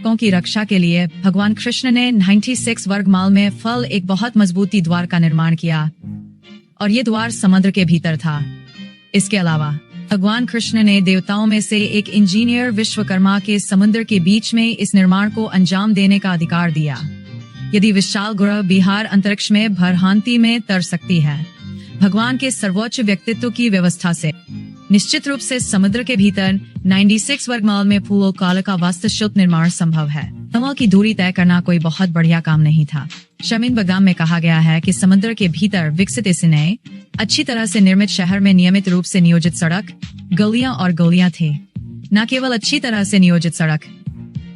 सेवकों की रक्षा के लिए भगवान कृष्ण ने 96 वर्ग माइल में फल एक बहुत मजबूती द्वार का निर्माण किया और ये द्वार समुद्र के भीतर था। इसके अलावा भगवान कृष्ण ने देवताओं में से एक इंजीनियर विश्वकर्मा के समुद्र के बीच में इस निर्माण को अंजाम देने का अधिकार दिया। यदि विशाल ग्रह बिहार अंतरिक्ष में भरहांती में तर सकती है, भगवान के सर्वोच्च व्यक्तित्व की व्यवस्था से निश्चित रूप से समुद्र के भीतर 96 वर्ग माइल में फूलों काल का वास्तुशिल्प निर्माण संभव है। कमल की दूरी तय करना कोई बहुत बढ़िया काम नहीं था। शमीन बगदाम में कहा गया है कि समुद्र के भीतर विकसित इस नए अच्छी तरह से निर्मित शहर में नियमित रूप से नियोजित सड़क, गलियां और गोलियां थे। न केवल अच्छी तरह से नियोजित सड़क,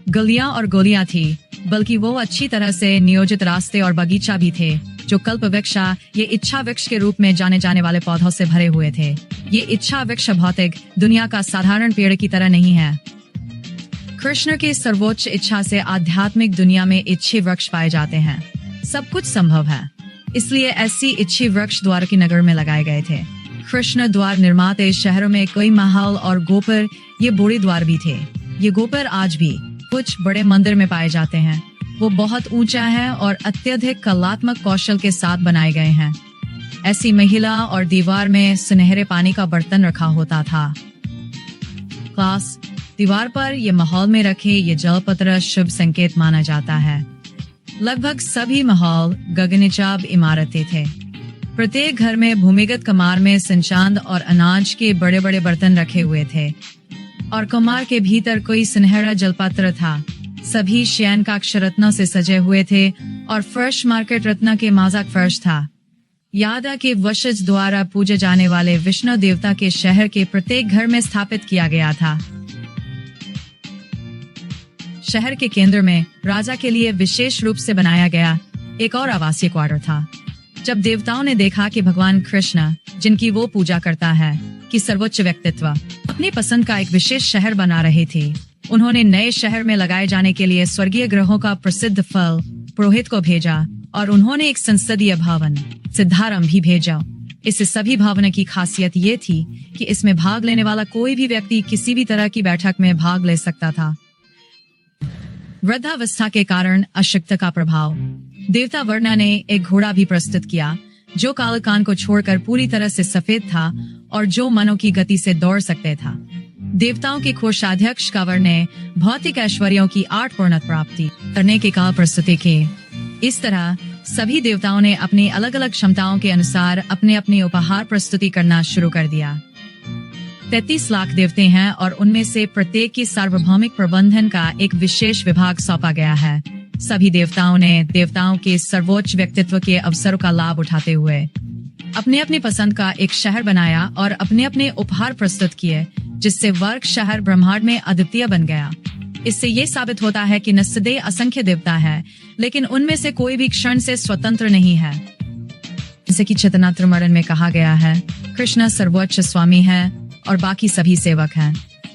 गलियां और गोलियां थी, बल्कि वो अच्छी तरह से नियोजित रास्ते और बगीचा भी थे जो कल्प वृक्ष, ये इच्छा वृक्ष के रूप में जाने जाने वाले पौधों से भरे हुए थे। ये इच्छा वृक्ष भौतिक दुनिया का साधारण पेड़ की तरह नहीं है। कृष्ण की सर्वोच्च इच्छा से आध्यात्मिक दुनिया में इच्छी वृक्ष पाए जाते हैं। सब कुछ संभव है, इसलिए ऐसी इच्छी वृक्ष द्वारकी नगर में लगाए गए थे। कृष्ण द्वार निर्माते शहरों में कई महल और गोपुर, ये बूढ़ी द्वार भी थे। ये गोपुर आज भी कुछ बड़े मंदिर में पाए जाते हैं। वो बहुत ऊंचा है और अत्यधिक कलात्मक कौशल के साथ बनाए गए हैं। ऐसी महिला और दीवार में सुनहरे पानी का बर्तन रखा होता था। क्लास दीवार पर ये माहौल में रखे ये जलपत्र शुभ संकेत माना जाता है। लगभग सभी माहौल गगनचाप इमारतें थे। प्रत्येक घर में भूमिगत कमार में सिंचांद और अनाज के बड़े बड़े बर्तन रखे हुए थे और कमार के भीतर कोई सुनहरा जलपत्र था। सभी शयन कक्ष रत्नों से सजे हुए थे और फर्श मार्केट रत्न के माजाक फर्श था। याद है कि वशिष्ठ द्वारा पूजे जाने वाले विष्णु देवता के शहर के प्रत्येक घर में स्थापित किया गया था। शहर के केंद्र में राजा के लिए विशेष रूप से बनाया गया एक और आवासीय क्वार्टर था। जब देवताओं ने देखा कि भगवान कृष्ण, जिनकी वो पूजा करता है, कि सर्वोच्च व्यक्तित्व अपनी पसंद का एक विशेष शहर बना रहे थे, उन्होंने नए शहर में लगाए जाने के लिए स्वर्गीय ग्रहों का प्रसिद्ध फल पुरोहित को भेजा और उन्होंने एक संसदीय भवन सिद्धारंभ भी भेजा। इस सभी भवन की खासियत ये थी कि इसमें भाग लेने वाला कोई भी व्यक्ति किसी भी तरह की बैठक में भाग ले सकता था। वृद्धावस्था के कारण अशक्ति का प्रभाव। देवता वरुण ने एक घोड़ा भी प्रस्तुत किया जो कालकान को छोड़कर पूरी तरह से सफेद था और जो मनों की गति से दौड़ सकते था। देवताओं के कोषाध्यक्ष कंवर ने भौतिक ऐश्वर्यों की 8 पूर्णता प्राप्ति करने के काल प्रस्तुति की। इस तरह सभी देवताओं ने अपनी अलग अलग क्षमताओं के अनुसार अपने अपने उपहार प्रस्तुति करना शुरू कर दिया। 33 लाख देवते हैं और उनमें से प्रत्येक की सार्वभौमिक प्रबंधन का एक विशेष विभाग सौंपा गया है। सभी देवताओं ने देवताओं के सर्वोच्च व्यक्तित्व के अवसरों का लाभ उठाते हुए अपने अपनी पसंद का एक शहर बनाया और अपने अपने उपहार प्रस्तुत किए, जिससे वर्ग शहर ब्रह्मांड में अद्वितीय बन गया। इससे ये साबित होता है कि नस्दे असंख्य देवता है, लेकिन उनमें से कोई भी क्षण से स्वतंत्र नहीं है। जैसे कि चैतन्यमरण में कहा गया है, कृष्ण सर्वोच्च स्वामी है और बाकी सभी सेवक हैं।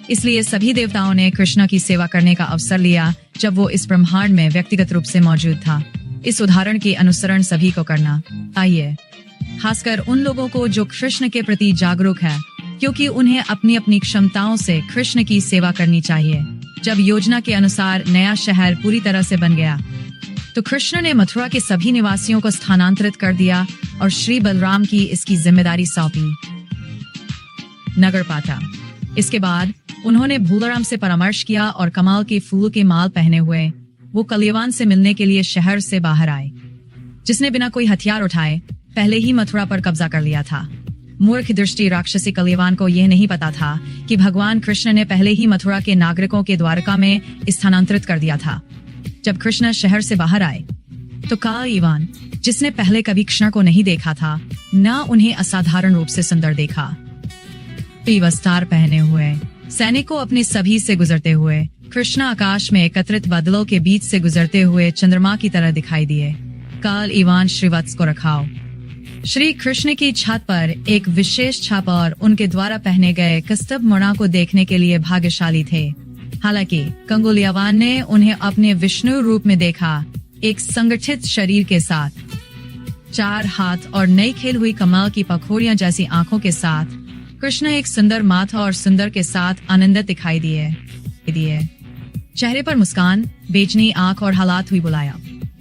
इसलिए सभी देवताओं ने कृष्ण की सेवा करने का अवसर लिया जब वो इस ब्रह्मांड में व्यक्तिगत रूप से मौजूद था। इस उदाहरण की अनुसरण सभी को करना चाहिए, खासकर उन लोगों को जो कृष्ण के प्रति जागरूक है, क्योंकि उन्हें अपनी अपनी क्षमताओं से कृष्ण की सेवा करनी चाहिए। जब योजना के अनुसार नया शहर पूरी तरह से बन गया तो कृष्ण ने मथुरा के सभी निवासियों को स्थानांतरित कर दिया और श्री बलराम की इसकी जिम्मेदारी सौंपी। नगर पाता। इसके बाद उन्होंने भूलराम से परामर्श किया और कमाल के फूल के माल पहने हुए वो कलियावान से मिलने के लिए शहर से बाहर आए, जिसने बिना कोई हथियार उठाए पहले ही मथुरा पर कब्जा कर लिया था। मूर्ख दृष्टि राक्षसी कलियावान को यह नहीं पता था कि भगवान कृष्ण ने पहले ही मथुरा के नागरिकों के द्वारका में स्थानांतरित कर दिया था। जब कृष्ण शहर से बाहर आए तो कलियावान, जिसने पहले कभी कृष्ण को नहीं देखा था, न उन्हें असाधारण रूप से सुंदर देखा। वस्त्र पहने हुए सैनिकों अपने सभी से गुजरते हुए कृष्ण आकाश में एकत्रित बादलों के बीच से गुजरते हुए चंद्रमा की तरह दिखाई दिए। कलियावान श्रीवत्स को रखाओ। श्री कृष्ण की छत पर एक विशेष छाप और उनके द्वारा पहने गए कस्तूर मुड़ा को देखने के लिए भाग्यशाली थे। हालांकि कलियावान ने उन्हें अपने विष्णु रूप में देखा, एक संगठित शरीर के साथ, 4 हाथ और नई खेल हुई कमल की पखोड़ियां जैसी आंखों के साथ। कृष्ण एक सुंदर माथा और सुंदर के साथ आनंदित दिखाई दिए। चेहरे पर मुस्कान, बेचनी आंख और हालात हुई बुलाया।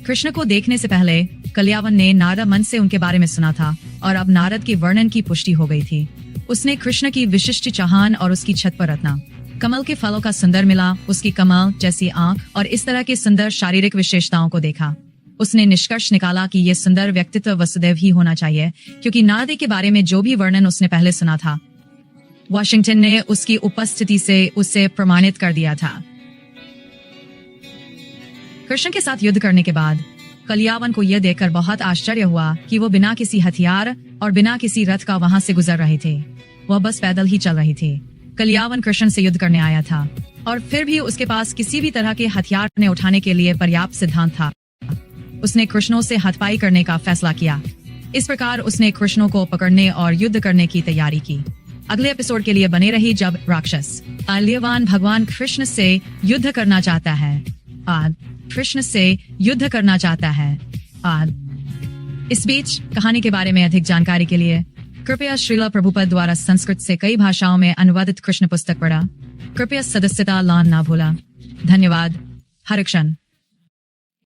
कृष्ण को देखने से पहले कल्यावन ने नारद मन से उनके बारे में सुना था और अब नारद के वर्णन की पुष्टि हो गई थी। उसने कृष्ण की विशिष्ट चाहन और उसकी छत पर रत्ना कमल के फलों का सुंदर मिला, उसकी कमल जैसी आंख और इस तरह के सुंदर शारीरिक विशेषताओं को देखा। उसने निष्कर्ष निकाला कि यह सुंदर व्यक्तित्व वसुदेव ही होना चाहिए, क्योंकि नारद के बारे में जो भी वर्णन उसने पहले सुना था वाशिंगटन ने उसकी उपस्थिति से उसे प्रमाणित कर दिया था। कृष्ण के साथ युद्ध करने के बाद कल्यावन को यह देखकर बहुत आश्चर्य हुआ कि वो बिना किसी हथियार और बिना किसी रथ का वहां से गुजर रहे थे। वह बस पैदल ही चल रही थी। कल्यावन कृष्ण से युद्ध करने आया था और फिर भी उसके पास किसी भी तरह के हथियार ने उठाने के लिए पर्याप्त सिद्धांत था। उसने कृष्णों से हाथापाई करने का फैसला किया। इस प्रकार उसने कृष्णों को पकड़ने और युद्ध करने की तैयारी की। अगले एपिसोड के लिए बने रही जब राक्षस आल्यवान भगवान कृष्ण से युद्ध करना चाहता है। कृष्ण से युद्ध करना चाहता है। इस बीच कहानी के बारे में अधिक जानकारी के लिए कृपया श्रीला प्रभुपद द्वारा संस्कृत से कई भाषाओं में अनुवादित कृष्ण पुस्तक पढ़ा। कृपया सदस्यता लान ना भूला। धन्यवाद। हरे कृष्ण।